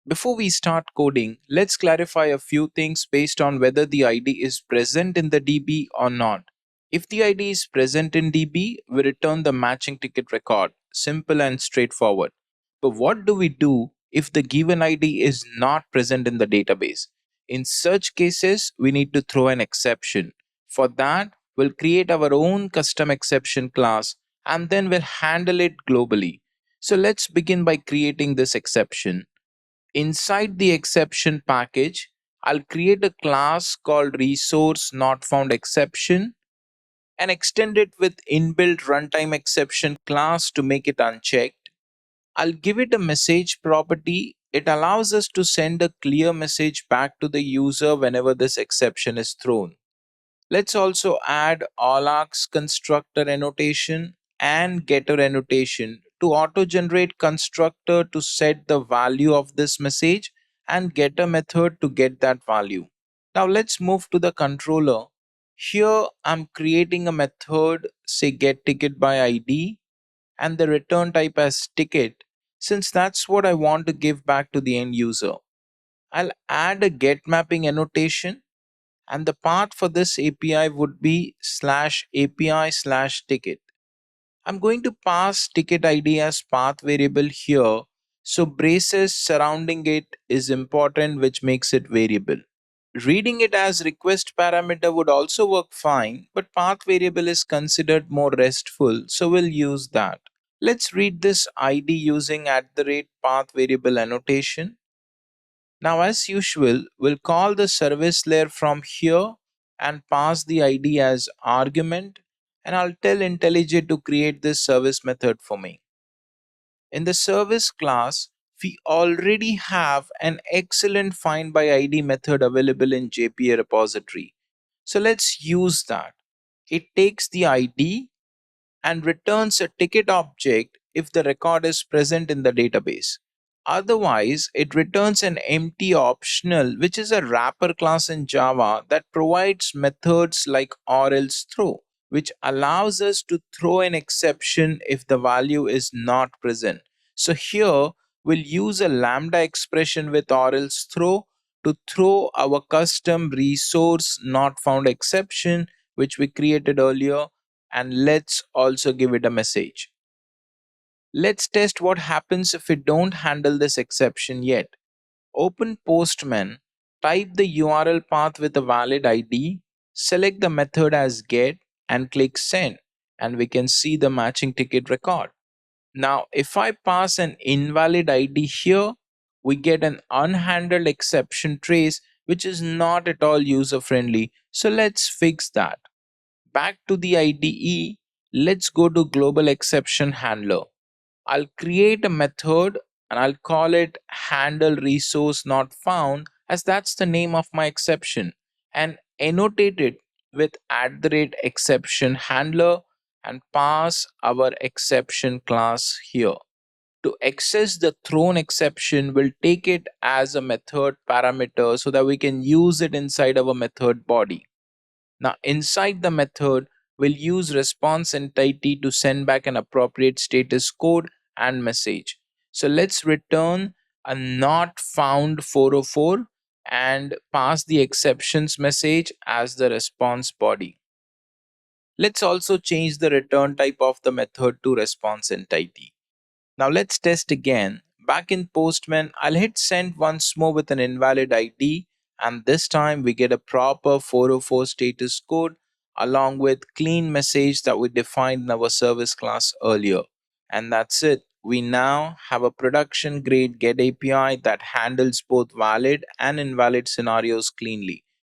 Before we start coding, let's clarify a few things based on whether the ID is present in the DB or not. If the ID is present in DB, we return the matching ticket record. Simple and straightforward. But what do we do if the given ID is not present in the database? In such cases, we need to throw an exception. For that, we'll create our own custom exception class and then we'll handle it globally. So let's begin by creating this exception. Inside the exception package, I'll create a class called resource not found exception and extend it with inbuilt runtime exception class to make it unchecked. I'll give it a message property. It allows us to send a clear message back to the user whenever this exception is thrown. Let's also add all-args constructor annotation and getter annotation to auto-generate constructor to set the value of this message and getter method to get that value. Now let's move to the controller. Here I'm creating a method, say get ticket by ID, and the return type as ticket, since that's what I want to give back to the end user. I'll add a get mapping annotation and the path for this API would be /API/ticket. I'm going to pass ticket ID as path variable here, so braces surrounding it is important, which makes it variable. Reading it as request parameter would also work fine, but path variable is considered more restful, so we'll use that. Let's read this ID using @path variable annotation. Now, as usual, we'll call the service layer from here and pass the ID as argument, and I'll tell IntelliJ to create this service method for me. In the service class, we already have an excellent find by ID method available in JPA repository. So let's use that. It takes the ID and returns a ticket object if the record is present in the database. Otherwise, it returns an empty optional, which is a wrapper class in Java that provides methods like or else throw, which allows us to throw an exception if the value is not present. So here we'll use a lambda expression with or else throw to throw our custom resource not found exception, which we created earlier, and let's also give it a message. Let's test what happens if we don't handle this exception yet. Open Postman, type the URL path with a valid ID, select the method as get, and click send, and we can see the matching ticket record. Now, if I pass an invalid ID here, we get an unhandled exception trace, which is not at all user friendly. So let's fix that. Back to the IDE, let's go to global exception handler. I'll create a method and I'll call it handle resource not found, as that's the name of my exception, and annotate it with @exception handler and pass our exception class here. To access the thrown exception, we'll take it as a method parameter so that we can use it inside our method body. Now, inside the method, we'll use response entity to send back an appropriate status code and message. So let's return a not found 404 and pass the exceptions message as the response body. Let's also change the return type of the method to response entity. Now let's test again. Back in Postman, I'll hit send once more with an invalid ID, and this time we get a proper 404 status code along with clean message that we defined in our service class earlier. And that's it. We now have a production grade GET API that handles both valid and invalid scenarios cleanly.